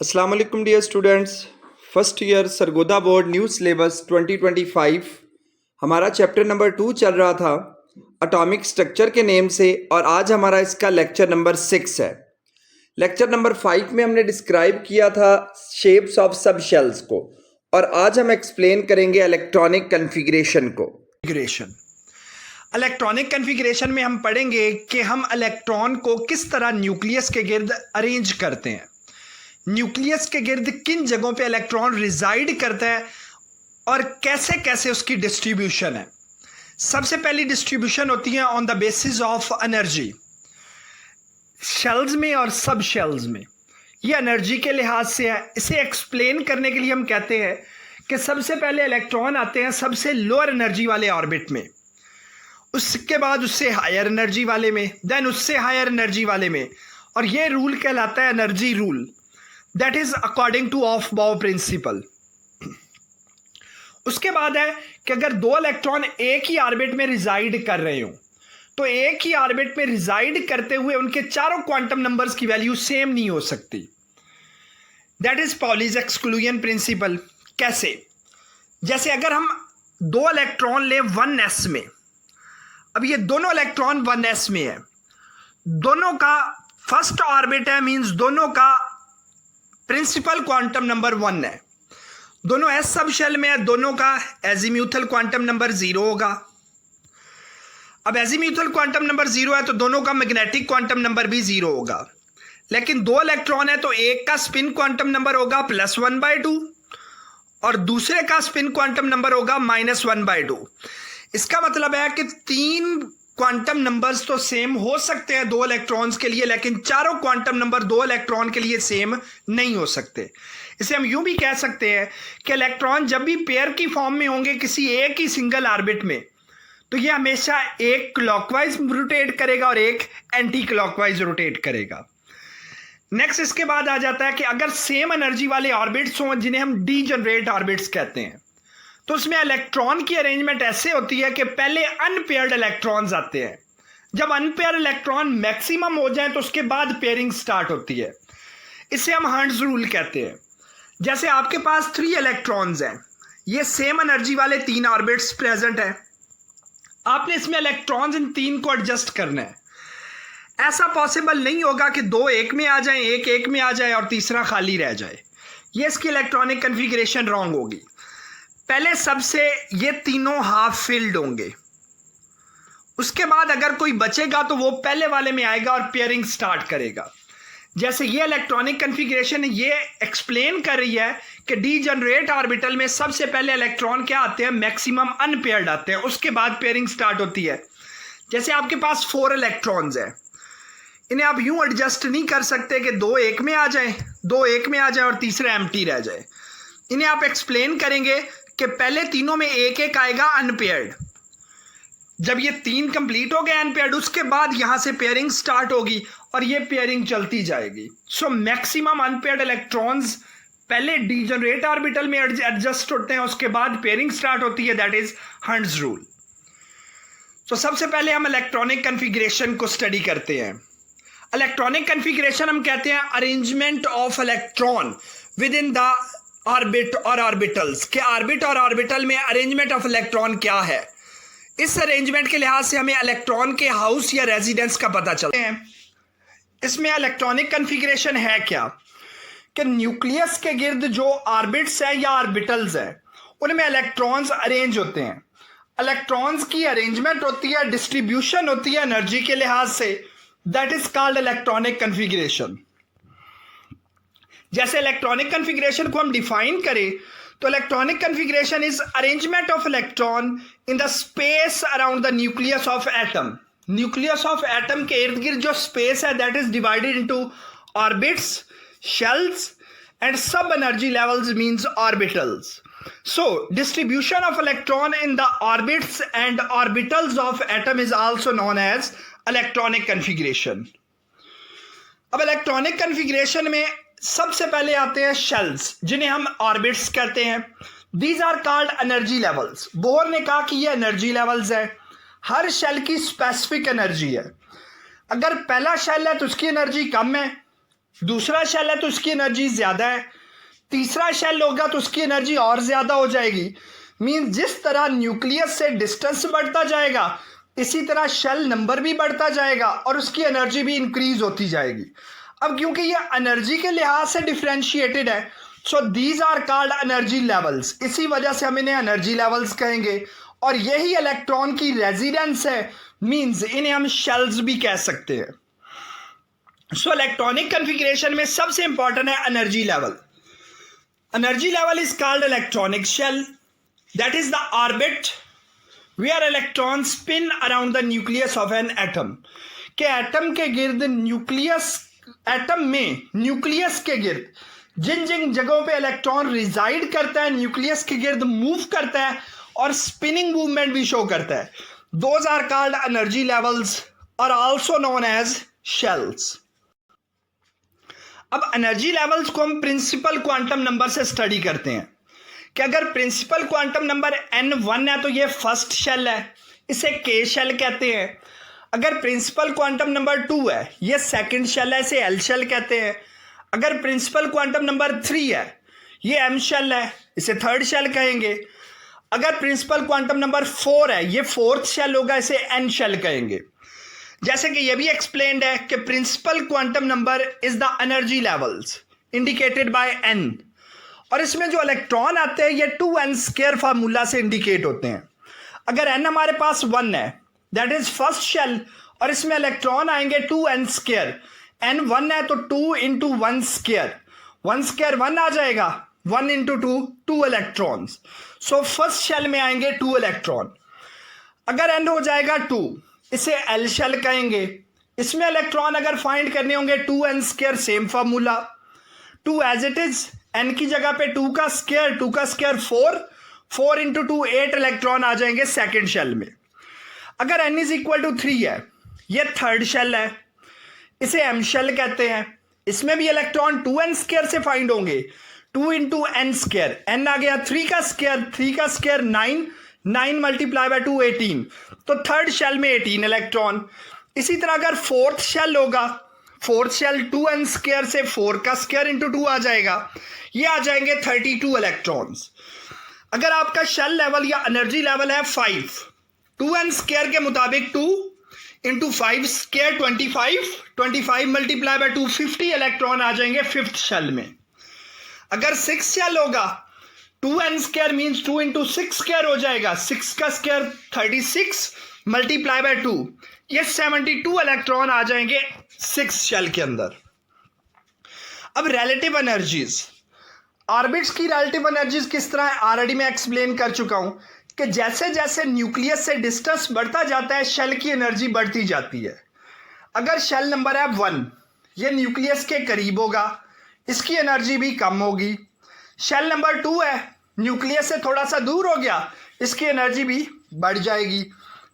अस्सलाम वालेकुम dear students. First year Sargodha board new syllabus 2025 हमारा चैप्टर नंबर 2 चल रहा था एटॉमिक स्ट्रक्चर के नेम से, और आज हमारा इसका लेक्चर नंबर 6 है। लेक्चर नंबर 5 में हमने डिस्क्राइब किया था शेप्स ऑफ सब शेल्स को, और आज हम एक्सप्लेन करेंगे इलेक्ट्रॉनिक कन्फिग्रेशन को। इलेक्ट्रॉनिक कन्फिग्रेशन में हम पढ़ेंगे कि हम इलेक्ट्रॉन को किस तरह न्यूक्लियस के गिर्द अरेंज करते हैं, न्यूक्लियस के गिर्द किन जगहों पे इलेक्ट्रॉन रिजाइड करता है और कैसे कैसे उसकी डिस्ट्रीब्यूशन है। सबसे पहली डिस्ट्रीब्यूशन होती है on the basis of energy, shells में और सब शेल्स में। ये एनर्जी के लिहाज से है। इसे एक्सप्लेन करने के लिए हम कहते हैं कि सबसे पहले इलेक्ट्रॉन आते हैं सबसे लोअर एनर्जी वाले ऑर्बिट में, उसके बाद उससे हायर एनर्जी वाले में, देन उससे हायर एनर्जी वाले में, और ये रूल कहलाता है energy rule, that is according two of बाउ प्रिंसिपल। उसके बाद है कि अगर दो इलेक्ट्रॉन एक ही ऑर्बिट में रिजाइड कर रहे हो तो एक ही ऑर्बिट में रिजाइड करते हुए उनके चारों क्वांटम नंबर्स की वैल्यू सेम नहीं हो सकती। That is Pauli's exclusion principle. कैसे? जैसे अगर हम दो इलेक्ट्रॉन ले 1s में, अब ये दोनों इलेक्ट्रॉन 1s में है, दोनों का फर्स्ट ऑर्बिट है, मींस दोनों का प्रिंसिपल क्वांटम नंबर 1 है, दोनों एस सब शेल में है, दोनों का एजीम्यूथल क्वांटम नंबर 0 होगा। अब एजीम्यूथल क्वांटम नंबर 0 है तो दोनों का मैग्नेटिक क्वांटम नंबर भी 0 होगा। लेकिन दो इलेक्ट्रॉन है तो एक का स्पिन क्वांटम नंबर होगा +1/2 और दूसरे का स्पिन क्वांटम नंबर होगा -1/2। इसका मतलब है कि तीन क्वांटम नंबर्स तो सेम हो सकते हैं दो इलेक्ट्रॉन्स के लिए, लेकिन चारों क्वांटम नंबर दो इलेक्ट्रॉन के लिए सेम नहीं हो सकते। इसे हम यूं भी कह सकते हैं कि इलेक्ट्रॉन जब भी पेयर की फॉर्म में होंगे किसी एक ही सिंगल ऑर्बिट में, तो ये हमेशा एक क्लॉकवाइज रोटेट करेगा और एक एंटी क्लॉकवाइज रोटेट करेगा। नेक्स्ट इसके बाद आ जाता है कि अगर सेम एनर्जी वाले ऑर्बिट्स हों, जिन्हें हम डीजनरेट ऑर्बिट्स कहते हैं, तो उसमें इलेक्ट्रॉन की अरेंजमेंट ऐसे होती है कि पहले अनपेयर्ड इलेक्ट्रॉन्स आते हैं। जब अनपेयर्ड इलेक्ट्रॉन मैक्सिमम हो जाए तो उसके बाद पेयरिंग स्टार्ट होती है। इसे हम हंड्स रूल कहते हैं। जैसे आपके पास 3 इलेक्ट्रॉन्स हैं, ये सेम एनर्जी वाले 3 ऑर्बिट्स प्रेजेंट हैं, आपने इसमें इलेक्ट्रॉन्स इन 3 को एडजस्ट करना है। ऐसा पॉसिबल नहीं होगा कि दो एक में आ जाएं, एक में आ जाए और तीसरा खाली रह जाए। ये इसकी इलेक्ट्रॉनिक कन्फिग्रेशन रॉन्ग होगी। पहले सबसे ये तीनों हाफ फिल्ड होंगे, उसके बाद अगर कोई बचेगा तो वो पहले वाले में आएगा और पेयरिंग स्टार्ट करेगा। जैसे ये इलेक्ट्रॉनिक कन्फिग्रेशन ये एक्सप्लेन कर रही है कि डीजनरेट ऑर्बिटल में सबसे पहले इलेक्ट्रॉन क्या आते हैं, मैक्सिमम अनपेयर्ड आते हैं, उसके बाद पेयरिंग स्टार्ट होती है। जैसे आपके पास 4 इलेक्ट्रॉन्स हैं, इन्हें आप यूं एडजस्ट नहीं कर सकते कि दो एक में आ जाए, दो एक में आ जाए और तीसरा एम्प्टी रह जाए। इन्हें आप एक्सप्लेन करेंगे कि पहले तीनों में एक एक आएगा अनपेयर्ड, जब ये 3 कंप्लीट हो गए अनपेयर्ड, उसके बाद यहां से पेयरिंग स्टार्ट होगी और ये पेयरिंग चलती जाएगी। सो मैक्सिमम अनपेयर्ड इलेक्ट्रॉन्स पहले डीजनरेट ऑर्बिटल में एडजस्ट होते हैं, उसके बाद पेयरिंग स्टार्ट होती है। That is Hund's rule. तो सबसे पहले हम इलेक्ट्रॉनिक कन्फिग्रेशन को स्टडी करते हैं। इलेक्ट्रॉनिक कन्फिग्रेशन हम कहते हैं arrangement of electron with in the orbit और ऑर्बिटल्स, के ऑर्बिट और ऑर्बिटल में अरेंजमेंट ऑफ इलेक्ट्रॉन क्या है। इस अरेंजमेंट के लिहाज से हमें इलेक्ट्रॉन के हाउस या रेजिडेंस का पता चलता है। इसमें इलेक्ट्रॉनिक कन्फिग्रेशन है क्या कि न्यूक्लियस के गिर्द जो ऑर्बिट्स है या ऑर्बिटल्स है उनमें इलेक्ट्रॉन्स अरेंज होते हैं। इलेक्ट्रॉन्स की अरेंजमेंट होती है, डिस्ट्रीब्यूशन होती है एनर्जी के लिहाज से, that is called electronic configuration. जैसे इलेक्ट्रॉनिक कन्फिग्रेशन को हम डिफाइन करें तो electronic configuration is arrangement of electron in the space around the nucleus of atom. Nucleus of atom के इर्द गिर्द जो स्पेस है that is divided into orbits, shells and sub energy levels means orbitals. So distribution of electron in the orbits and orbitals of atom is also known as electronic configuration. अब electronic configuration में सबसे पहले आते हैं shells, जिन्हें हम orbits कहते हैं। These are called energy levels. Bohr ने कहा कि ये एनर्जी लेवल्स है, हर शेल की स्पेसिफिक एनर्जी है। अगर पहला शेल है तो उसकी एनर्जी कम है, दूसरा शेल है तो उसकी एनर्जी ज्यादा है, तीसरा शेल होगा तो उसकी एनर्जी और ज्यादा हो जाएगी। मीन जिस तरह न्यूक्लियस से डिस्टेंस बढ़ता जाएगा इसी तरह शेल नंबर भी बढ़ता जाएगा और उसकी एनर्जी भी इंक्रीज होती जाएगी। अब क्योंकि ये एनर्जी के लिहाज से डिफरेंशिएटेड है, so these are called energy levels, इसी वजह से हम इन्हें एनर्जी लेवल्स कहेंगे। और यही इलेक्ट्रॉन की रेजिडेंस है, मींस इन्हें हम शेल्स भी कह सकते हैं। सो इलेक्ट्रॉनिक कॉन्फ़िगरेशन में सबसे इंपॉर्टेंट है energy level. Energy level is called electronic shell, that is the orbit where electron spin around the nucleus of an atom. के एटम के गिर्द न्यूक्लियस, एटम में न्यूक्लियस के गिर्द जिन जिन जगहों पे इलेक्ट्रॉन रिजाइड करता है न्यूक्लियस के गिर्द मूव करता है और स्पिनिंग मूवमेंट भी शो करता है, those are called energy levels और आल्सो नोन एज शेल्स। अब एनर्जी लेवल्स को हम प्रिंसिपल क्वांटम नंबर से स्टडी करते हैं कि अगर प्रिंसिपल क्वांटम नंबर n1 है तो ये फर्स्ट शेल है, इसे k शेल कहते हैं। अगर प्रिंसिपल क्वांटम नंबर 2 है ये सेकंड शेल है, इसे l शेल कहते हैं। अगर प्रिंसिपल क्वांटम नंबर 3 है ये m शेल है, इसे थर्ड शेल कहेंगे। अगर प्रिंसिपल क्वांटम नंबर 4 है ये फोर्थ शेल होगा, इसे n शेल कहेंगे। जैसे कि ये भी एक्सप्लेन्ड है कि principal quantum number is the energy levels indicated by n, और इसमें जो इलेक्ट्रॉन आते हैं ये 2n² फार्मूला से इंडिकेट होते हैं। अगर n हमारे पास 1 है दैट इज फर्स्ट शेल और इसमें इलेक्ट्रॉन आएंगे 2n², n 1 है तो 2 इंटू 1² 1² 1 आ जाएगा, 1 into 2 2 electrons, so first shell में आएंगे 2 इलेक्ट्रॉन। अगर n हो जाएगा 2 इसे l शेल कहेंगे। इसमें इलेक्ट्रॉन अगर फाइंड करने होंगे 2n², same formula 2 as it is, n की जगह पे 2 का स्क्वायर 4, 4 इंटू 2 8 इलेक्ट्रॉन आ जाएंगे सेकेंड शेल में। अगर n इज इक्वल टू 3 है ये थर्ड शेल है, इसे m शेल कहते हैं। इसमें भी इलेक्ट्रॉन 2n² से फाइंड होंगे, 2 इंटू n², n आ गया 3 का स्क्वायर 9, 9 मल्टीप्लाई बाय 2 18, तो थर्ड शेल में 18 इलेक्ट्रॉन। इसी तरह अगर फोर्थ शेल होगा, फोर्थ शेल 2n² से 4 का स्क्वायर इंटू 2 आ जाएगा, ये आ जाएंगे 32 इलेक्ट्रॉन्स। अगर आपका शेल लेवल या एनर्जी लेवल है 5, 2n² के मुताबिक 2 इंटू 5² 25 मल्टीप्लाई बाय 2 50 इलेक्ट्रॉन आ जाएंगे फिफ्थ शेल में। अगर 6 शेल होगा 2n² मीन्स 2 इंटू 6² हो जाएगा, 6 का स्क्वायर 36 मल्टीप्लाई बाय 2, ये 72 इलेक्ट्रॉन आ जाएंगे 6 शेल के अंदर। अब रिलेटिव एनर्जीज, ऑर्बिट्स की रिलेटिव एनर्जीज किस तरह है ऑलरेडी मैं एक्सप्लेन कर चुका हूं कि जैसे जैसे न्यूक्लियस से डिस्टेंस बढ़ता जाता है शेल की एनर्जी बढ़ती जाती है। अगर शेल नंबर है 1 ये न्यूक्लियस के करीब होगा, इसकी एनर्जी भी कम होगी। शेल नंबर 2 है न्यूक्लियस से थोड़ा सा दूर हो गया, इसकी एनर्जी भी बढ़ जाएगी।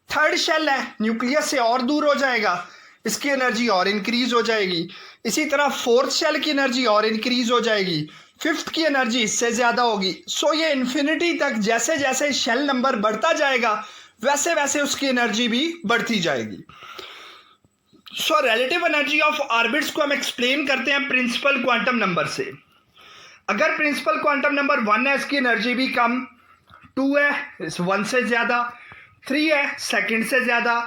थर्ड शेल है न्यूक्लियस से और दूर हो जाएगा, इसकी एनर्जी और इंक्रीज हो जाएगी। इसी तरह फोर्थ शेल की एनर्जी और इंक्रीज हो जाएगी, फिफ्थ की एनर्जी इससे ज्यादा होगी। सो ये इन्फिनिटी तक जैसे जैसे शेल नंबर बढ़ता जाएगा वैसे वैसे उसकी एनर्जी भी बढ़ती जाएगी। So relative energy of orbits को हम एक्सप्लेन करते हैं प्रिंसिपल क्वांटम नंबर से। अगर प्रिंसिपल क्वांटम नंबर 1 है इसकी एनर्जी भी कम, 2 है 1 से ज्यादा, 3 है सेकंड से ज्यादा,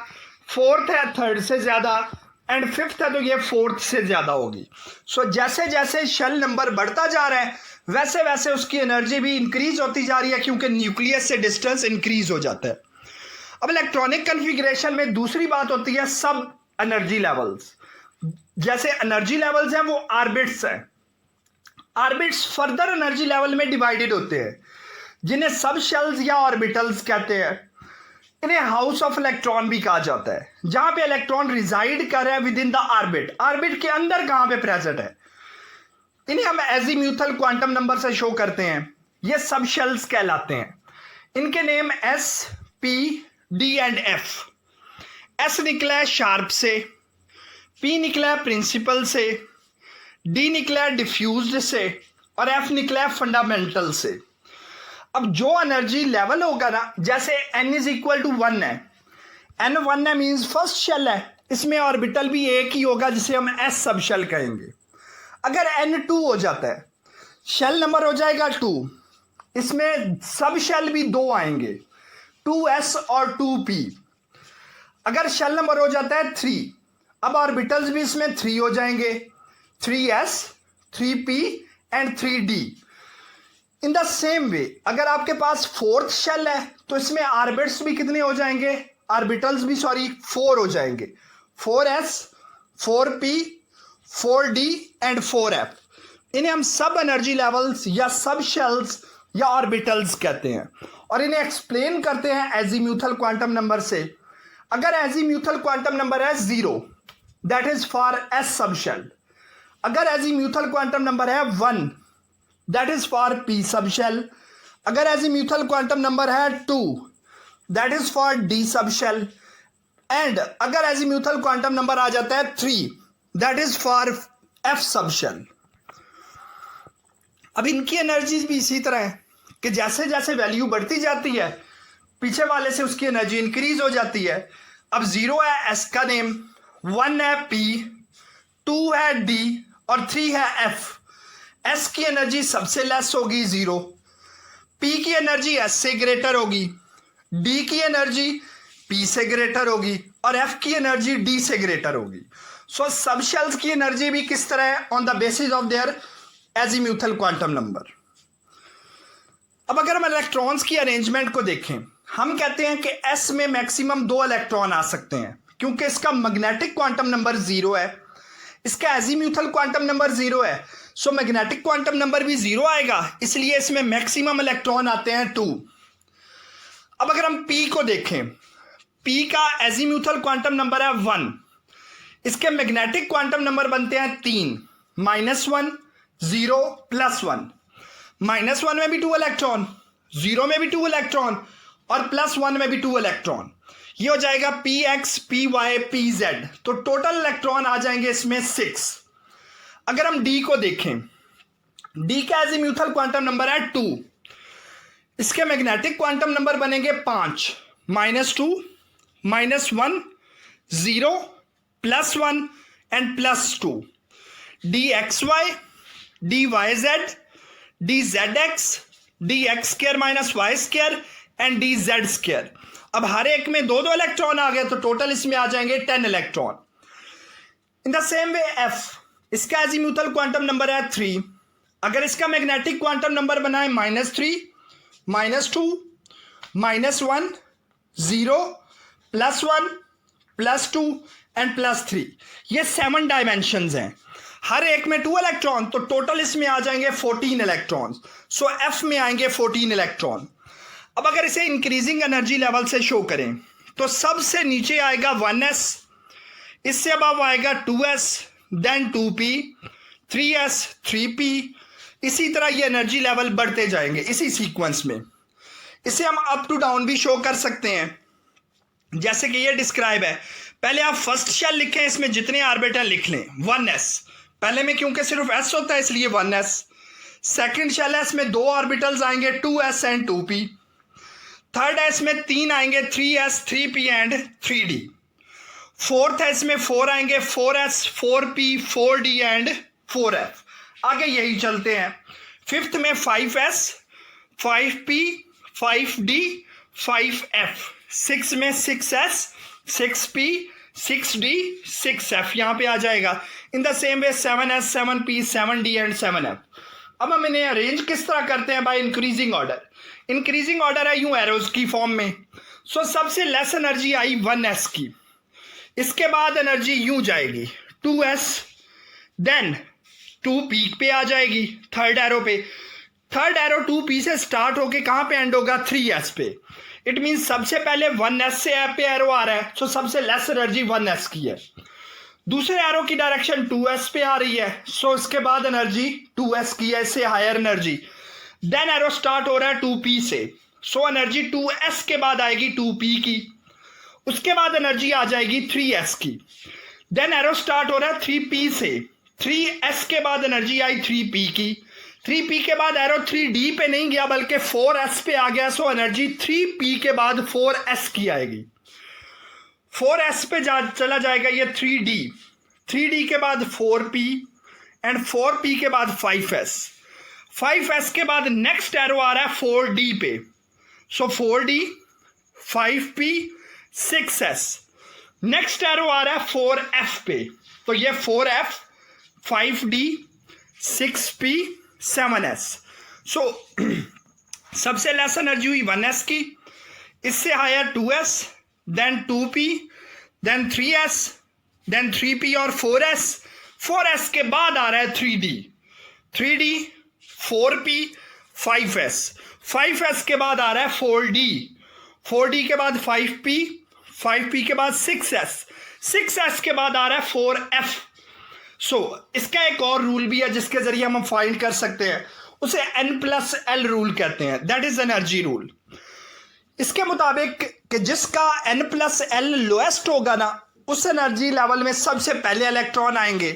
फोर्थ है थर्ड से ज्यादा एंड फिफ्थ है तो ये फोर्थ से ज्यादा होगी। सो जैसे जैसे शेल नंबर बढ़ता जा रहा है वैसे वैसे उसकी एनर्जी भी इंक्रीज होती जा रही है क्योंकि न्यूक्लियस से डिस्टेंस इंक्रीज हो जाता है। अब इलेक्ट्रॉनिक कन्फिग्रेशन में दूसरी बात होती है सब एनर्जी लेवल्स। जैसे एनर्जी लेवल्स हैं वो ऑर्बिट्स हैं, ऑर्बिट्स फर्दर एनर्जी लेवल में डिवाइडेड होते हैं जिन्हें सब शेल्स या ऑर्बिटल्स कहते हैं। इन्हें हाउस ऑफ इलेक्ट्रॉन भी कहा जाता है, जहां पे इलेक्ट्रॉन रिजाइड कर रहा है with in the orbit, orbit के अंदर कहां पे प्रेजेंट है। इन्हें हम एजीम्यूथल क्वांटम नंबर से शो करते हैं, ये सब शेल्स कहलाते हैं। इनके name S, P, D and F. S निकला है शार्प से, पी निकला है प्रिंसिपल से, डी निकला है डिफ्यूज्ड से और एफ निकला है फंडामेंटल से। अब जो एनर्जी लेवल होगा ना, जैसे n इज इक्वल टू 1 है, n 1 है मीन्स फर्स्ट शेल है, इसमें ऑर्बिटल भी एक ही होगा जिसे हम s सब शेल कहेंगे। अगर N2 हो जाता है, शेल नंबर हो जाएगा 2, इसमें सब शेल भी 2 आएंगे, 2s और 2p। अगर शेल नंबर हो जाता है 3, अब ऑर्बिटल्स भी इसमें 3 हो जाएंगे, 3s, 3p and 3d। In the same way अगर आपके पास फोर्थ शेल है तो इसमें ऑर्बिट्स भी कितने हो जाएंगे, ऑर्बिटल्स भी 4 हो जाएंगे, 4s, 4p, 4d and 4f। इन्हें हम सब एनर्जी लेवल्स या सब शेल्स या ऑर्बिटल्स कहते हैं और इन्हें एक्सप्लेन करते हैं एजीम्यूथल क्वांटम नंबर से। अगर एजीम्यूथल क्वांटम नंबर है 0, that is for S sub shell. अगर एजीम्यूथल क्वांटम नंबर है 1, that is for P sub shell. अगर एजीम्यूथल क्वांटम नंबर है 2, that is for D sub shell. And अगर azimuthal quantum number आ जाता है 3, that is for F sub shell. अब इनकी एनर्जीज भी इसी तरह है कि जैसे जैसे वैल्यू बढ़ती जाती है पीछे वाले से उसकी एनर्जी इंक्रीज हो जाती है। अब 0 है एस का नेम, 1 है पी, 2 है डी और 3 है एफ। एस की एनर्जी सबसे लेस होगी 0, पी की एनर्जी एस से ग्रेटर होगी, डी की एनर्जी पी से ग्रेटर होगी और एफ की एनर्जी डी से ग्रेटर होगी। सो सब शेल्स की एनर्जी भी किस तरह है, on the basis of their azimuthal quantum number. अब अगर हम इलेक्ट्रॉन्स की अरेंजमेंट को देखें, हम कहते हैं कि एस में मैक्सिमम 2 इलेक्ट्रॉन आ सकते हैं क्योंकि इसका मैग्नेटिक क्वांटम नंबर 0 है, इसका एजीम्यूथल क्वांटम नंबर 0 है। सो मैग्नेटिक क्वांटम नंबर भी 0 आएगा, इसलिए इसमें मैक्सिमम इलेक्ट्रॉन आते हैं 2। अब अगर हम पी को देखें, पी का एजीम्यूथल क्वांटम नंबर है 1, इसके मैग्नेटिक क्वांटम नंबर बनते हैं 3, -1, 0, +1। -1 में भी 2 इलेक्ट्रॉन, 0 में भी 2 इलेक्ट्रॉन और +1 में भी 2 इलेक्ट्रॉन। ये हो जाएगा px, py, pz। तो टोटल इलेक्ट्रॉन आ जाएंगे इसमें 6। अगर हम d को देखें, d का एजीम्यूथल क्वांटम नंबर है 2, इसके मैग्नेटिक क्वांटम नंबर बनेंगे 5, -2, -1, 0, +1 and +2। dxy, dyz, dzx, dx² - y² and dz²। अब हर एक में 2 इलेक्ट्रॉन आ गए तो टोटल इसमें आ जाएंगे 10 electron. In the same way f, इसका एजीम्यूथल क्वांटम नंबर है 3, अगर इसका मैग्नेटिक क्वांटम नंबर बना है -3, -2, -1, 0, +1, +2 एंड +3। ये 7 डायमेंशंस हैं, हर एक में 2 इलेक्ट्रॉन, तो टोटल इसमें आ जाएंगे 14 इलेक्ट्रॉन। सो एफ में आएंगे 14 इलेक्ट्रॉन। अब अगर इसे इंक्रीजिंग एनर्जी लेवल से शो करें तो सबसे नीचे आएगा 1s, इससे अब आएगा 2s, then 2p, 3s, 3p। इसी तरह ये एनर्जी लेवल बढ़ते जाएंगे इसी सीक्वेंस में। इसे हम अप टू डाउन भी शो कर सकते हैं, जैसे कि ये डिस्क्राइब है। पहले आप फर्स्ट शेल लिखें, इसमें जितने ऑर्बिटल लिख लें 1s, पहले में क्योंकि सिर्फ s होता है इसलिए 1s। सेकंड शेल है, इसमें 2 ऑर्बिटल्स आएंगे 2s एंड 2p। थर्ड है, इसमें 3 आएंगे 3s, 3p and 3d। Fourth है, इसमें 4 आएंगे 4s, 4p, 4d and 4f। आगे यही चलते हैं। फिफ्थ में 5s, 5p, 5d, 5f। Six में 6s, 6p, 6d, 6f यहाँ पे आ जाएगा। In the same way 7s, 7p, 7d and 7f। अब हम इन्हें अरेंज किस तरह करते हैं, by increasing order. Increasing order है यूं एरोज की फॉर्म में। सो सबसे लेस एनर्जी आई 1s की, इसके बाद एनर्जी यूं जाएगी 2s, देन 2p पे आ जाएगी थर्ड एरो पे। थर्ड एरो 2p से स्टार्ट होके कहां पे एंड होगा, 3s पे। इट मीन सबसे पहले 1s से पे एरो आ रहा है, सो सबसे लेस एनर्जी 1s की है। दूसरे एरो की डायरेक्शन 2s पे आ रही है, सो इसके बाद एनर्जी 2s की है, इससे higher energy. Then arrow start हो रहा है 2p से, सो एनर्जी 2s के बाद आएगी 2p की। उसके बाद एनर्जी आ जाएगी 3s की। देन एरो स्टार्ट हो रहा है 3p से, 3s के बाद एनर्जी आई 3p की। 3p के बाद एरो 3d पे नहीं गया बल्कि 4s पे आ गया, सो एनर्जी 3p के बाद 4s की आएगी। 4s पे चला जाएगा ये 3d, 3d के बाद 4p एंड 4p के बाद 5s। 5s के बाद नेक्स्ट एरो आ रहा है 4d पे, सो 4d 5p 6s। Next arrow आ रहा है 4f पे, तो ये 4f 5d 6p 7s। सो सबसे लेस एनर्जी हुई 1s की, इससे higher 2s, then 2p, then 3s, then 3p और 4s। 4s के बाद आ रहा है 3d, 3d 4p 5s। 5s के बाद आ रहा है 4d, 4d के बाद 5p, 5p के बाद 6s, 6s के बाद आ रहा है 4f। सो इसका एक और रूल भी है जिसके जरिए हम फाइंड कर सकते हैं, उसे n+l रूल कहते हैं, दैट इज एनर्जी रूल। इसके मुताबिक कि जिसका n+l लोएस्ट होगा ना, उस एनर्जी लेवल में सबसे पहले इलेक्ट्रॉन आएंगे।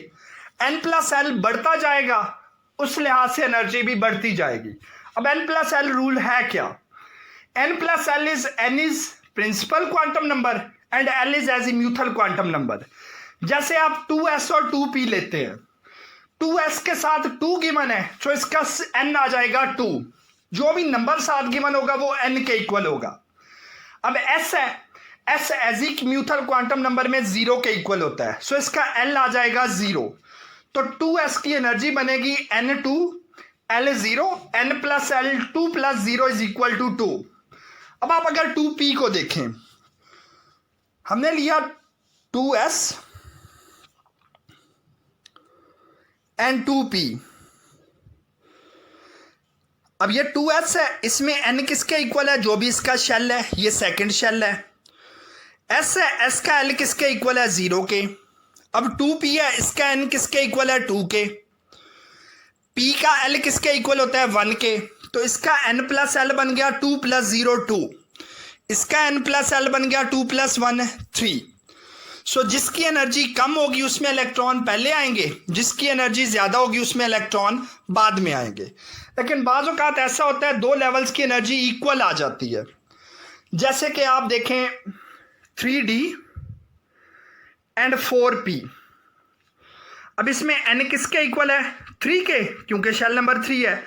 n+l बढ़ता जाएगा, उस लिहाज से एनर्जी भी बढ़ती जाएगी। अब n+l रूल है क्या? n+l is n is principal quantum number and l is azimuthal quantum number. जैसे आप 2s और 2p लेते हैं, 2s के साथ 2 गिवन है, तो इसका n आ जाएगा 2। जो भी नंबर साथ गिवन होगा वो n के इक्वल होगा। अब s है, s एजीम्यूथल क्वांटम नंबर में 0 के इक्वल होता है, सो इसका l आ जाएगा 0। तो 2s की एनर्जी बनेगी n2 l0 n+l 2 + 0 is equal to 2। अब आप अगर 2p को देखें, हमने लिया 2s एंड 2p। अब ये 2s है, इसमें n किसके इक्वल है? जो भी इसका शेल है, ये सेकंड शेल है। s है, s का l किसके इक्वल है? 0 के। अब 2p है, इसका n किसके इक्वल है? 2 के। p का l किसके इक्वल होता है? 1 के। तो इसका n+l बन गया 2 + 0 2, इसका n+l बन गया 2 + 1 3। सो जिसकी एनर्जी कम होगी उसमें इलेक्ट्रॉन पहले आएंगे, जिसकी एनर्जी ज्यादा होगी उसमें इलेक्ट्रॉन बाद में आएंगे। लेकिन बाज़ औक़ात ऐसा होता है 2 लेवल्स की एनर्जी इक्वल आ जाती है। जैसे कि आप देखें 3d एंड 4p। अब इसमें n किसके इक्वल है? 3 के, क्योंकि शेल नंबर 3 है।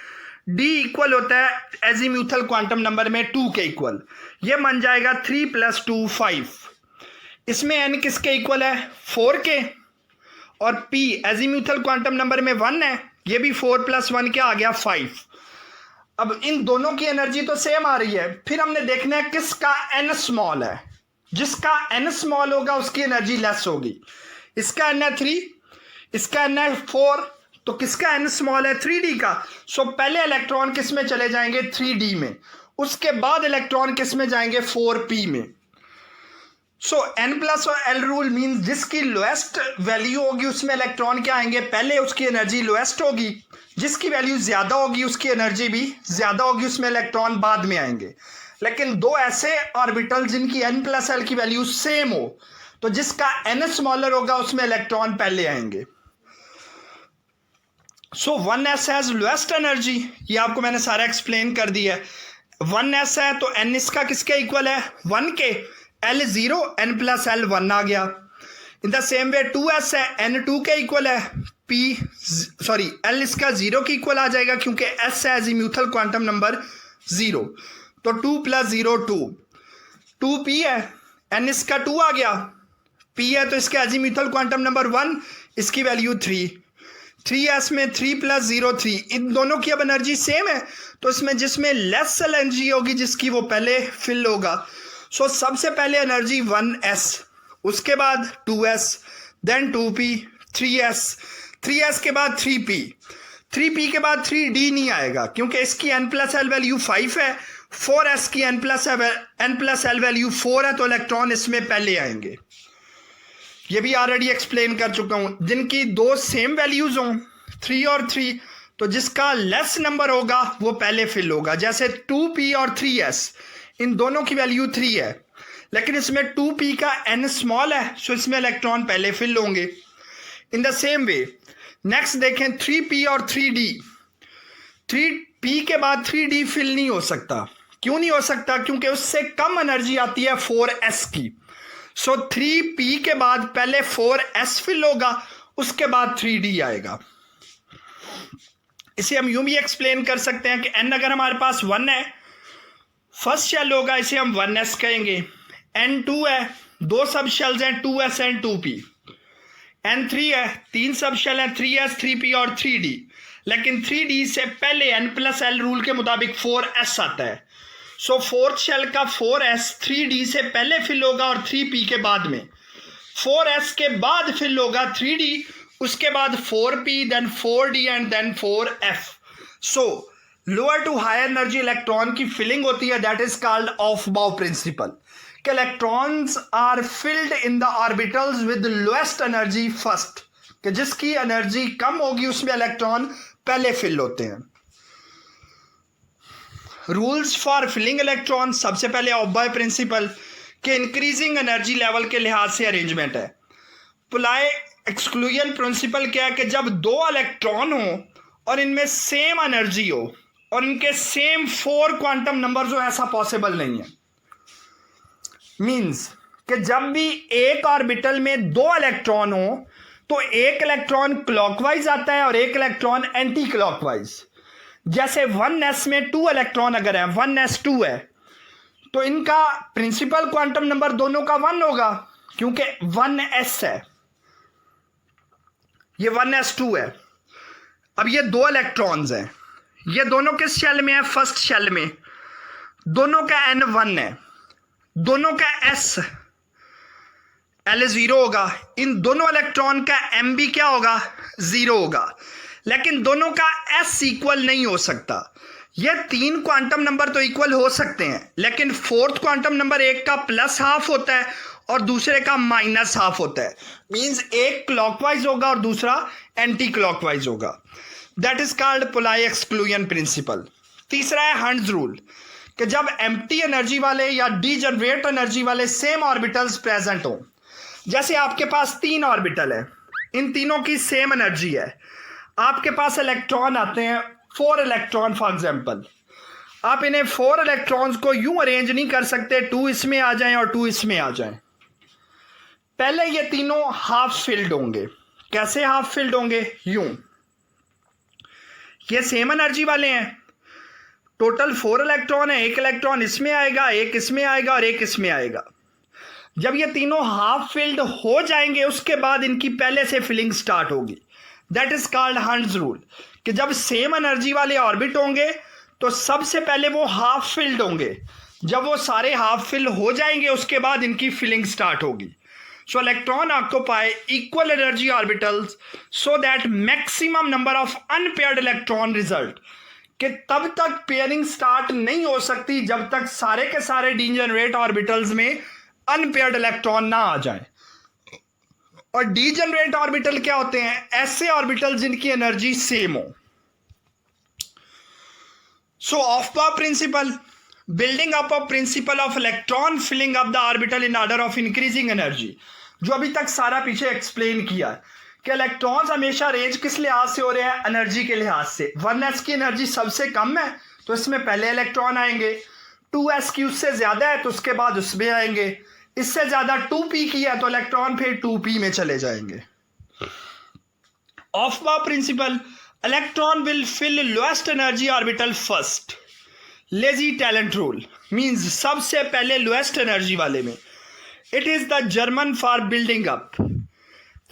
d इक्वल होता है एजीम्यूथल क्वांटम नंबर में 2 के इक्वल, ये बन जाएगा 3 + 2 5। इसमें n किसके इक्वल है? 4 के। और p एजीम्यूथल क्वांटम नंबर में 1 है, ये भी 4 + 1 क्या आ गया? 5। अब इन दोनों की एनर्जी तो सेम आ रही है, फिर हमने देखना है किसका n स्मॉल है। जिसका n स्मॉल होगा उसकी एनर्जी लेस होगी। इसका n है 3, इसका n है 4, तो किसका n स्मॉल है? 3d का। सो पहले इलेक्ट्रॉन किस में चले जाएंगे? 3d में। उसके बाद इलेक्ट्रॉन किस में जाएंगे? 4p में। सो n+l रूल मीन जिसकी लोएस्ट वैल्यू होगी उसमें इलेक्ट्रॉन क्या आएंगे? पहले उसकी एनर्जी लोएस्ट होगी। जिसकी वैल्यू ज्यादा होगी उसकी एनर्जी भी ज्यादा होगी, उसमें इलेक्ट्रॉन बाद में आएंगे। लेकिन 2 ऐसे ऑर्बिटल जिनकी n+l की वैल्यू सेम हो, तो जिसका n स्मॉलर होगा उसमें इलेक्ट्रॉन पहले आएंगे। सो 1s हैज लोएस्ट एनर्जी, ये आपको मैंने सारा एक्सप्लेन कर दिया है। 1s है तो n इसका किसके इक्वल है? 1 के। l0 n+l 1 आ गया। In the same way 2s है, n 2 के इक्वल है, l इसका 0 के इक्वल आ जाएगा क्योंकि s है एजीम्यूथल क्वांटम नंबर 0। तो 2 + 0 2, 2p है, n इसका 2 आ गया, p है तो इसका एजीम्यूथल क्वांटम नंबर 1, इसकी वैल्यू 3, 3s में 3 + 0 3। इन दोनों की अब एनर्जी सेम है, तो इसमें जिसमें लेस एनर्जी होगी जिसकी वो पहले फिल होगा। सो सबसे पहले एनर्जी 1s, उसके बाद 2s, then 2p, 3s, 3s के बाद 3p, 3p के बाद 3d नहीं आएगा क्योंकि इसकी n+l वैल्यू 5 है, 4s की n+l वैल्यू 4 है, तो इलेक्ट्रॉन इसमें पहले आएंगे। ये भी ऑलरेडी एक्सप्लेन कर चुका हूं। जिनकी 2 सेम वैल्यूज हों 3 और 3, तो जिसका लेस नंबर होगा वो पहले फिल होगा। जैसे 2p और 3s, इन दोनों की वैल्यू 3 है, लेकिन इसमें 2p का n स्मॉल है, सो इसमें इलेक्ट्रॉन पहले फिल होंगे। In the same way next देखें 3p और 3d। 3p के बाद 3d फिल नहीं हो सकता। क्यों नहीं हो सकता? क्योंकि उससे कम एनर्जी आती है 4s की। सो 3p के बाद पहले 4s फिल होगा, उसके बाद 3d आएगा। इसे हम यूं भी एक्सप्लेन कर सकते हैं कि n अगर हमारे पास 1 है, फर्स्ट शेल होगा, इसे हम 1s कहेंगे। n 2 है, दो सब शेल्स हैं 2s एंड 2p। n 3 है, तीन सब शेल हैं 3s 3p और 3d। लेकिन 3d से पहले n प्लस एल रूल के मुताबिक 4s आता है। सो फोर्थ शेल का 4s 3d से पहले फिल होगा और 3p के बाद में। 4s के बाद फिल होगा 3d, उसके बाद 4p, then 4d and then 4f। So lower to higher energy electron की फिलिंग होती है, that is called Aufbau principle. कि electrons are filled in the orbitals with lowest energy first, कि जिसकी energy कम होगी उसमें इलेक्ट्रॉन पहले fill होते हैं। रूल्स फॉर फिलिंग इलेक्ट्रॉन, सबसे पहले ऑफ बाउ प्रिंसिपल के इंक्रीजिंग एनर्जी लेवल के लिहाज से अरेंजमेंट है। पुलाय एक्सक्लूजन प्रिंसिपल क्या है कि जब दो इलेक्ट्रॉन हो और इनमें सेम एनर्जी हो और इनके सेम 4 क्वांटम नंबर्स हो, ऐसा पॉसिबल नहीं है। मींस कि जब भी एक ऑर्बिटल में दो इलेक्ट्रॉन हो तो एक इलेक्ट्रॉन क्लॉकवाइज आता है और एक इलेक्ट्रॉन एंटी क्लॉकवाइज। जैसे 1s में 2 इलेक्ट्रॉन अगर है, 1s2 है, तो इनका प्रिंसिपल क्वांटम नंबर दोनों का 1 होगा क्योंकि 1s है, ये 1s2 है। अब ये दो इलेक्ट्रॉन्स हैं, ये दोनों किस शेल में है? फर्स्ट शेल में। दोनों का n1 है, दोनों का s L 0 होगा। इन दोनों इलेक्ट्रॉन का m भी क्या होगा? 0 होगा। लेकिन दोनों का s इक्वल नहीं हो सकता। ये 3 क्वांटम नंबर तो इक्वल हो सकते हैं, लेकिन फोर्थ क्वांटम नंबर एक का प्लस हाफ होता है और दूसरे का माइनस हाफ होता है। मींस एक क्लॉकवाइज होगा और दूसरा एंटी क्लॉकवाइज होगा। That is called Pauli exclusion principle. तीसरा है हंड्स रूल, कि जब एम्प्टी एनर्जी वाले या डीजनरेट एनर्जी वाले सेम ऑर्बिटल्स प्रेजेंट हो। जैसे आपके पास 3 ऑर्बिटल है, इन तीनों की सेम एनर्जी है, आपके पास इलेक्ट्रॉन आते हैं 4 इलेक्ट्रॉन फॉर एग्जांपल। आप इन्हें 4 इलेक्ट्रॉन्स को यूं अरेंज नहीं कर सकते 2 इसमें आ जाएं और 2 इसमें आ जाएं। पहले ये तीनों हाफ फिल्ड होंगे। कैसे हाफ फिल्ड होंगे? यूं, ये सेम एनर्जी वाले हैं, टोटल 4 इलेक्ट्रॉन है, एक इलेक्ट्रॉन इसमें आएगा, एक इसमें आएगा और एक इसमें आएगा। जब ये तीनों हाफ फिल्ड हो जाएंगे उसके बाद इनकी पहले से फिलिंग स्टार्ट होगी। That is called Hund's rule, कि जब सेम एनर्जी वाले ऑर्बिट होंगे तो सबसे पहले वो हाफ फिल्ड होंगे। जब वो सारे हाफ फिल हो जाएंगे उसके बाद इनकी फिलिंग स्टार्ट होगी। सो electron occupy equal energy orbitals so that maximum number of unpaired electron result, कि तब तक पेयरिंग स्टार्ट नहीं हो सकती जब तक सारे के सारे डीजनरेट ऑर्बिटल्स में अनपेयर्ड इलेक्ट्रॉन ना आ जाए। और डीजनरेट ऑर्बिटल क्या होते हैं? ऐसे ऑर्बिटल जिनकी एनर्जी सेम हो। So Aufbau principle, building up of principle of electron filling up the orbital in order of increasing energy, जो अभी तक सारा पीछे एक्सप्लेन किया है कि इलेक्ट्रॉन्स हमेशा अरेंज किस लिहाज से हो रहे हैं? एनर्जी के लिहाज से। 1s की एनर्जी सबसे कम है तो इसमें पहले इलेक्ट्रॉन आएंगे, 2s की उससे ज्यादा है तो उसके बाद उसमें आएंगे, इससे ज्यादा 2p की है तो इलेक्ट्रॉन फिर 2p में चले जाएंगे। Aufbau principle, electron will fill lowest energy orbital first. Lazy tenant rule means सबसे पहले लोएस्ट एनर्जी वाले में। It is the German for building up.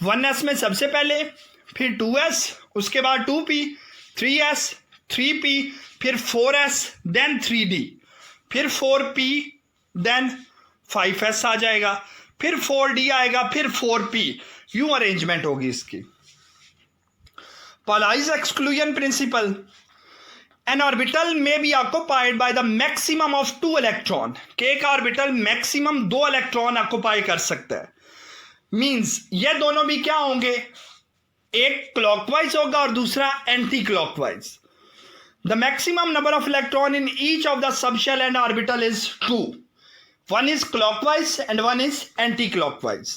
1s में सबसे पहले, फिर 2s, उसके बाद 2p, 3s, 3p, फिर 4s, देन 3d, फिर 4p, देन 5s आ जाएगा, फिर 4d आएगा, फिर 4p। यूं अरेंजमेंट होगी इसकी। Pauli's exclusion principle, an orbital may be occupied by the maximum of 2 electron, कि एक ऑर्बिटल मैक्सिमम 2 इलेक्ट्रॉन ऑक्युपाई कर सकता है। मींस ये दोनों भी क्या होंगे? एक क्लॉकवाइज होगा और दूसरा anti clockwise. The maximum number of electron in each of the subshell and orbital is 2। One is clockwise and one is anti clockwise.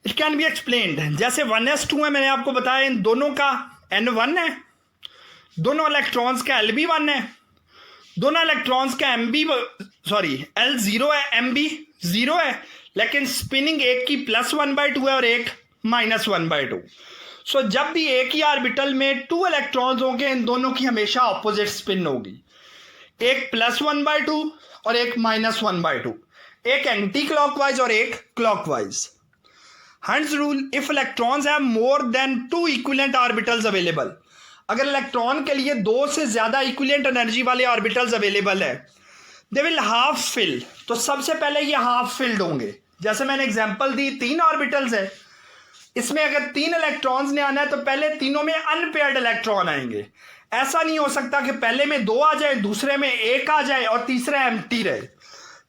It can be explained. जैसे 1s2 है, मैंने आपको बताया इन दोनों का n1 है, दोनों इलेक्ट्रॉन्स का l भी 1 है, दोनों इलेक्ट्रॉन्स का L 0 है, m भी 0 है, लेकिन स्पिनिंग एक की +1/2 है और एक -1/2। सो जब भी एक ही ऑर्बिटल में 2 इलेक्ट्रॉन्स होंगे, इन दोनों की हमेशा ऑपोजिट स्पिन होगी, एक +1/2 और एक -1/2, एक एंटी क्लॉकवाइज और एक clockwise. Hunts rule, if electrons have more than 2 equivalent orbitals available, अगर इलेक्ट्रॉन के लिए 2 से ज्यादा इक्विवेलेंट एनर्जी वाले ऑर्बिटल्स अवेलेबल है, दे विल हाफ फिल, तो सबसे पहले ये हाफ फिल्ड होंगे। जैसे मैंने एग्जांपल दी, 3 ऑर्बिटल्स है, इसमें अगर 3 इलेक्ट्रॉन्स ने आना है तो पहले तीनों में अनपेयर्ड इलेक्ट्रॉन आएंगे। ऐसा नहीं हो सकता कि पहले में 2 आ जाए, दूसरे में 1 आ जाए और तीसरा एम्प्टी रहे।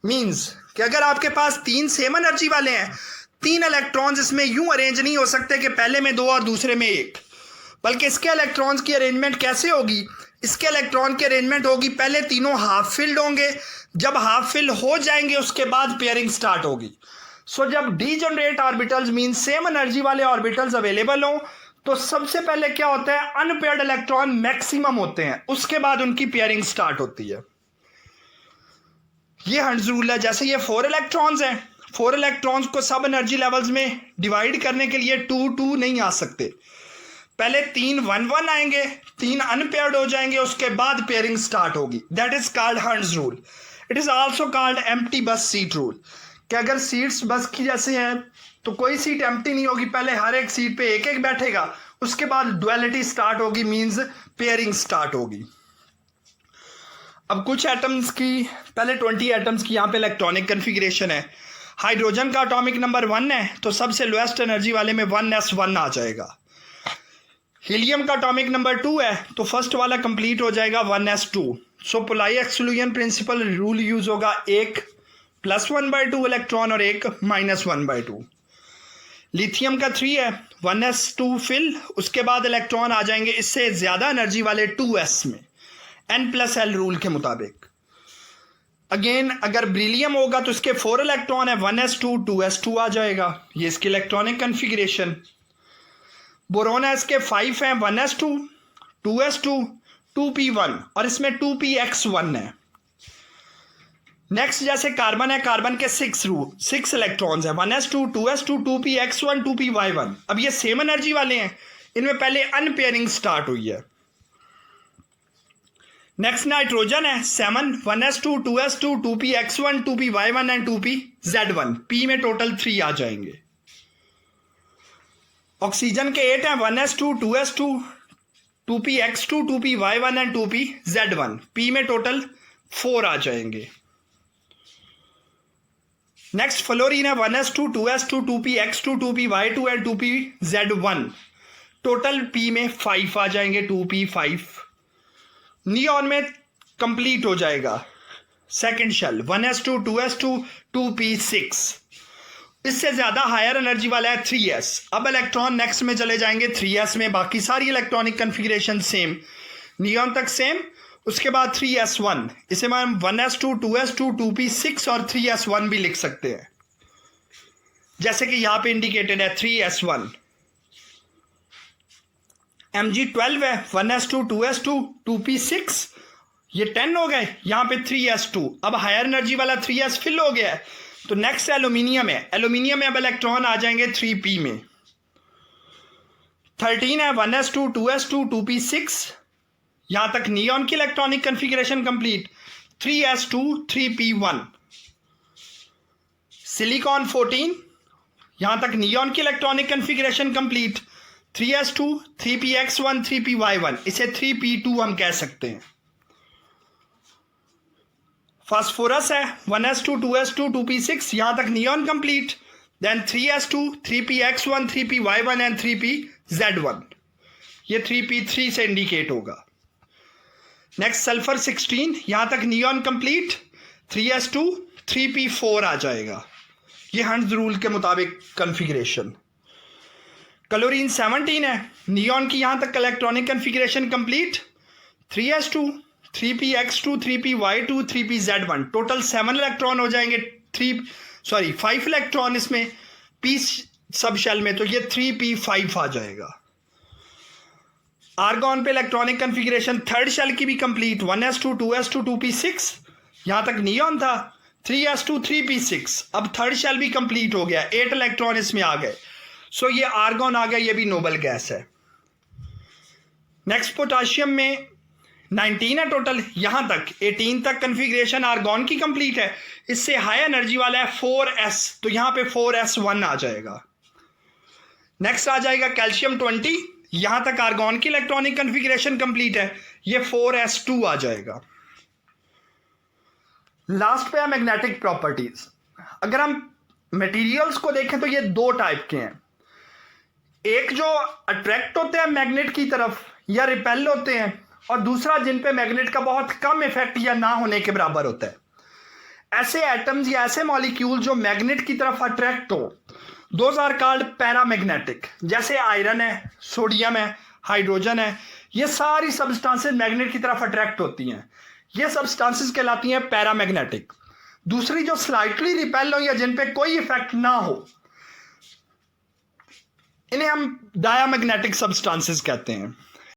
मींस कि अगर आपके पास 3 सेम एनर्जी वाले हैं, 3 इलेक्ट्रॉन्स इसमें यूं अरेंज नहीं हो सकते कि पहले में 2 और दूसरे में 1, बल्कि इसके इलेक्ट्रॉन्स की अरेंजमेंट कैसे होगी? इसके इलेक्ट्रॉन की अरेंजमेंट होगी, पहले तीनों हाफ फिल्ड होंगे, जब हाफ फिल हो जाएंगे उसके बाद पेयरिंग स्टार्ट होगी। सो जब degenerate orbitals mean same energy वाले ऑर्बिटल्स अवेलेबल हो, तो सबसे पहले क्या होता है, अनपेयर्ड इलेक्ट्रॉन मैक्सिमम होते हैं, उसके बाद उनकी पेयरिंग स्टार्ट होती है। ये हंट्स रूल है। जैसे ये 4 इलेक्ट्रॉन्स हैं, 4 इलेक्ट्रॉन्स को सब एनर्जी लेवल्स में डिवाइड करने के लिए 2-2 नहीं आ सकते, पहले 3 1-1 आएंगे, 3 अनपेयर्ड हो जाएंगे, उसके बाद पेयरिंग स्टार्ट होगी। That is called hunts rule. It is also called empty बस सीट रूल, कि अगर सीट्स बस की जैसे हैं तो कोई सीट एम्प्टी नहीं होगी, पहले हर एक सीट पे एक एक बैठेगा, उसके बाद डुअलिटी स्टार्ट होगी, मींस पेयरिंग स्टार्ट होगी। अब कुछ एटम्स की, पहले 20 एटम्स की यहाँ पे इलेक्ट्रॉनिक कन्फिग्रेशन है। हाइड्रोजन का एटॉमिक नंबर 1 है, तो सबसे लोएस्ट एनर्जी वाले में 1s1 आ जाएगा। हीलियम का एटॉमिक नंबर 2 है, तो फर्स्ट वाला कंप्लीट हो जाएगा 1s2। सो पोलाई एक्सक्लूजन प्रिंसिपल रूल यूज होगा, एक +1/2 इलेक्ट्रॉन और एक -1/2। लिथियम का 3 है, 1s2 फिल, उसके बाद इलेक्ट्रॉन आ जाएंगे इससे ज्यादा एनर्जी वाले 2s में, n+l रूल के मुताबिक। अगेन अगर ब्रिलियम होगा तो इसके 4 इलेक्ट्रॉन है, 1s2 2s2 आ जाएगा, ये इसकी इलेक्ट्रॉनिक कन्फिग्रेशन। बोरोन है, इसके 5 हैं, 1s2 2s2 2p1 और इसमें 2px1 है। नेक्स्ट जैसे कार्बन है, कार्बन के 6 इलेक्ट्रॉन्स है, 1s2 2s2 2px1 2py1। अब ये सेम एनर्जी वाले हैं, इनमें पहले अनपेयरिंग स्टार्ट हुई है। नेक्स्ट नाइट्रोजन है, 7 1s2 2s2 2px1 2py1 and 2pz1, p में टोटल 3 आ जाएंगे। ऑक्सीजन के 8 हैं, 1s2 2s2 2px2 2py1 and 2pz1, p में टोटल 4 आ जाएंगे। नेक्स्ट फ्लोरीन है, 1s2 2s2 2px2 2py2 and 2pz1, total p में 5 आ जाएंगे, 2p5। नियॉन में कंप्लीट हो जाएगा second shell, 1s2 2s2 2p6। इससे ज्यादा हायर एनर्जी वाला है 3s। अब इलेक्ट्रॉन नेक्स्ट में चले जाएंगे 3s में, बाकी सारी इलेक्ट्रॉनिक कन्फिग्रेशन सेम, नियॉन तक सेम, उसके बाद 3s1, इसे हम 1s2 2s2 2p6 और 3s1 भी लिख सकते हैं, जैसे कि यहां पे इंडिकेटेड है 3s1। Mg12 है, 1s2 2s2 2p6, ये 10 हो गए, यहां पे 3s2। अब हायर एनर्जी वाला 3s फिल हो गया है, तो नेक्स्ट एल्यूमिनियम है, एल्यूमिनियम में अब इलेक्ट्रॉन आ जाएंगे 3p में। 13 है, 1s2 2s2 2p6, यहां तक नियॉन की electronic configuration complete, 3s2 3p1। Silicon 14, यहां तक नियॉन की electronic configuration complete, 3s2 3px1 3py1, इसे 3p2 हम कह सकते हैं। फास्फोरस है, 1s2 2s2 2p6, यहां तक neon complete, then 3s2 3px1 3py1 and 3pz1, ये 3p3 से इंडिकेट होगा। नेक्स्ट सल्फर 16, यहां तक नियॉन कंप्लीट, 3s2 3p4 आ जाएगा, ये हंट्स रूल के मुताबिक कन्फिग्रेशन। क्लोरीन 17 है, नियॉन की यहां तक electronic configuration complete, 3s2 3px2 3py2 3pz1, total 7 electron हो जाएंगे, 5 इलेक्ट्रॉन इसमें p सब शेल में, तो ये 3p5 आ जाएगा। आर्गॉन पे इलेक्ट्रॉनिक कन्फिग्रेशन थर्ड शेल की भी कंप्लीट, 1s2 2s2 2p6, यहां तक नियॉन था, 3s2 3p6, अब थर्ड शेल भी कंप्लीट हो गया, 8 इलेक्ट्रॉन इसमें आ गए, सो ये आर्गॉन आ गया, ये भी नोबल गैस है। नेक्स्ट पोटाशियम में 19 है टोटल, यहां तक 18 तक कन्फिग्रेशन आर्गॉन की कंप्लीट है। इससे हाई एनर्जी वाला है 4s, तो यहां पे 4s1 आ जाएगा। नेक्स्ट आ जाएगा कैल्शियम 20, यहां तक आर्गॉन की इलेक्ट्रॉनिक कन्फिग्रेशन कंप्लीट है, ये 4s2 आ जाएगा। लास्ट पे है मैग्नेटिक प्रॉपर्टीज। अगर हम मटेरियल्स को देखें तो ये दो टाइप के हैं, एक जो अट्रैक्ट होते हैं मैग्नेट की तरफ या रिपेल होते हैं, और दूसरा जिन पे मैग्नेट का बहुत कम इफेक्ट या ना होने के बराबर होता है। ऐसे एटम्स या ऐसे मॉलिक्यूल जो मैग्नेट की तरफ अट्रैक्ट हो, दोज आर कॉल्ड पैरामैग्नेटिक। जैसे आयरन है, सोडियम है, हाइड्रोजन है, ये सारी सब्सटेंसेस मैग्नेट की तरफ अट्रैक्ट होती हैं, ये सब्सटेंसेस कहलाती हैं पैरामैग्नेटिक। दूसरी जो स्लाइटली रिपेल हो या जिन पे कोई इफेक्ट ना हो, इन्हें हम डायामैग्नेटिक सब्सटेंसेस कहते हैं।